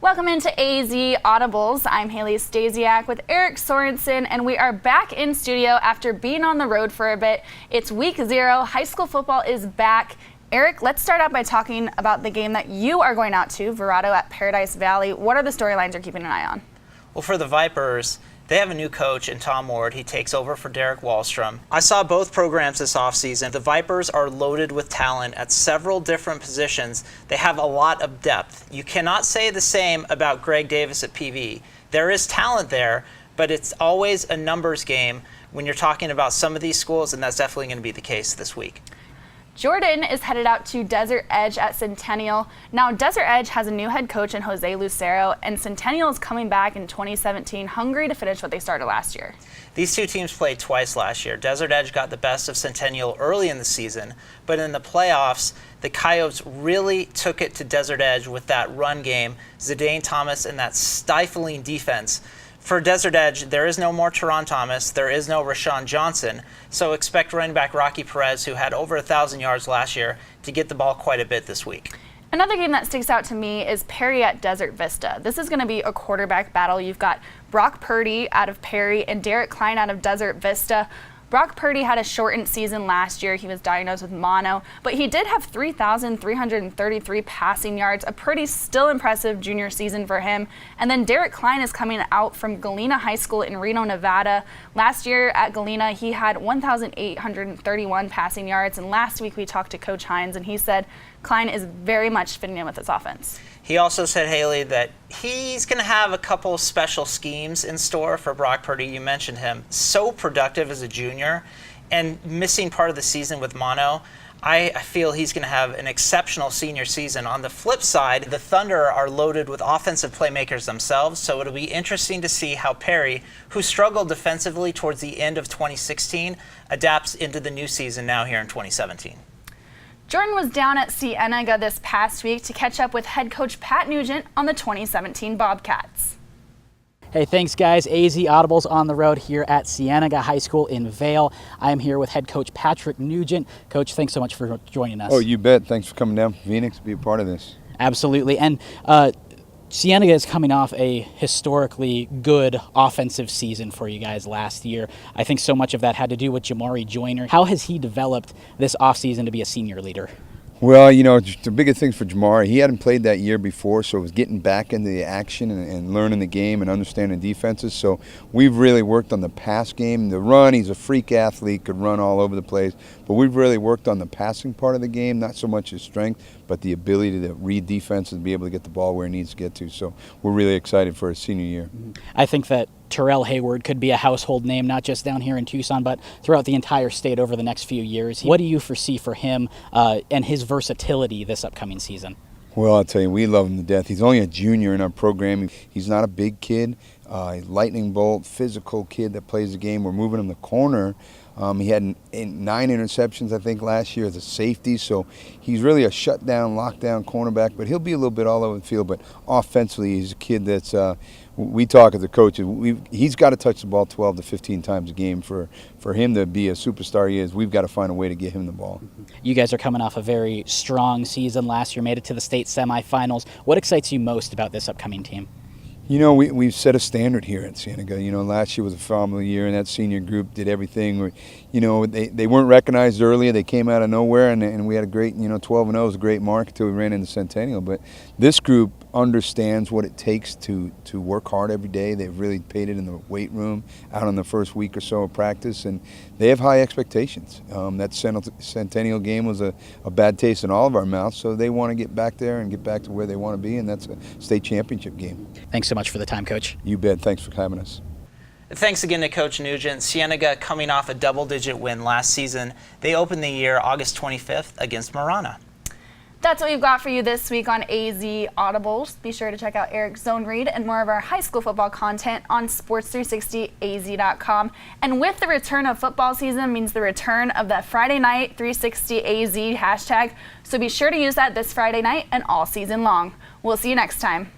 Welcome into AZ Audibles. I'm Haley Stasiak with Eric Sorensen, and we are back in studio after being on the road for a bit. It's week 0. High school football is back. Eric, let's start out by talking about the game that you are going out to, Verado at Paradise Valley. What are the storylines you're keeping an eye on? Well, for the Vipers, they have a new coach in Tom Ward. He takes over for Derek Wallstrom. I saw both programs this offseason. The Vipers are loaded with talent at several different positions. They have a lot of depth. You cannot say the same about Greg Davis at PV. There is talent there, but it's always a numbers game when you're talking about some of these schools, and that's definitely going to be the case this week. Jordan is headed out to Desert Edge at Centennial. Now, Desert Edge has a new head coach in Jose Lucero, and Centennial is coming back in 2017, hungry to finish what they started last year. These two teams played twice last year. Desert Edge got the best of Centennial early in the season, but in the playoffs, the Coyotes really took it to Desert Edge with that run game, Zidane Thomas, and that stifling defense. For Desert Edge, there is no more Teron Thomas, there is no Rashawn Johnson, so expect running back Rocky Perez, who had over 1,000 yards last year, to get the ball quite a bit this week. Another game that sticks out to me is Perry at Desert Vista. This is going to be a quarterback battle. You've got Brock Purdy out of Perry and Derek Klein out of Desert Vista. Brock Purdy had a shortened season last year. He was diagnosed with mono, but he did have 3,333 passing yards, a pretty still impressive junior season for him. And then Derek Klein is coming out from Galena High School in Reno, Nevada. Last year at Galena, he had 1,831 passing yards, and last week we talked to Coach Hines, and he said Klein is very much fitting in with this offense. He also said, Haley, that he's going to have a couple special schemes in store for Brock Purdy. You mentioned him. So productive as a junior and missing part of the season with mono. I feel he's going to have an exceptional senior season. On the flip side, the Thunder are loaded with offensive playmakers themselves, so it'll be interesting to see how Perry, who struggled defensively towards the end of 2016, adapts into the new season now here in 2017. Jordan was down at Cienega this past week to catch up with head coach Pat Nugent on the 2017 Bobcats. Hey, thanks guys. AZ Audibles on the road here at Cienega High School in Vail. I am here with head coach Patrick Nugent. Coach, thanks so much for joining us. Oh, you bet. Thanks for coming down from Phoenix to be a part of this. Absolutely. And Cienega is coming off a historically good offensive season for you guys last year. I think so much of that had to do with Jamari Joyner. How has he developed this offseason to be a senior leader? Well, you know, the biggest thing for Jamari, he hadn't played that year before, so it was getting back into the action and learning the game and understanding defenses. So we've really worked on the pass game. The run, he's a freak athlete, could run all over the place. But we've really worked on the passing part of the game, not so much his strength, but the ability to read defense and be able to get the ball where he needs to get to. So we're really excited for his senior year. I think that Terrell Hayward could be a household name, not just down here in Tucson, but throughout the entire state over the next few years. What do you foresee for him and his versatility this upcoming season? Well, I'll tell you, we love him to death. He's only a junior in our program. He's not a big kid, lightning bolt, physical kid that plays the game. We're moving him the corner. He had 9 interceptions, I think, last year as a safety. So he's really a shutdown, lockdown cornerback, but he'll be a little bit all over the field. But offensively, he's a kid that's, we talk as a coach, he's got to touch the ball 12 to 15 times a game for him to be a superstar he is. We've got to find a way to get him the ball. You guys are coming off a very strong season last year, made it to the state semifinals. What excites you most about this upcoming team? You know, we've set a standard here at Cienega. You know, last year was a phenomenal year, and that senior group did everything. You know, they weren't recognized earlier. They came out of nowhere, and we had a great, 12-0 was a great mark until we ran into Centennial. But this group understands what it takes to work hard every day. They've really paid it in the weight room, out on the first week or so of practice, and they have high expectations. That Centennial game was a bad taste in all of our mouths, so they want to get back there and get back to where they want to be, and that's a state championship game. Thanks so much for the time, Coach. You bet. Thanks for having us. Thanks again to Coach Nugent. Cienega coming off a double-digit win last season. They opened the year August 25th against Marana. That's what we've got for you this week on AZ Audibles. Be sure to check out Eric's Zone Read and more of our high school football content on sports360az.com. And with the return of football season means the return of the Friday night 360AZ hashtag. So be sure to use that this Friday night and all season long. We'll see you next time.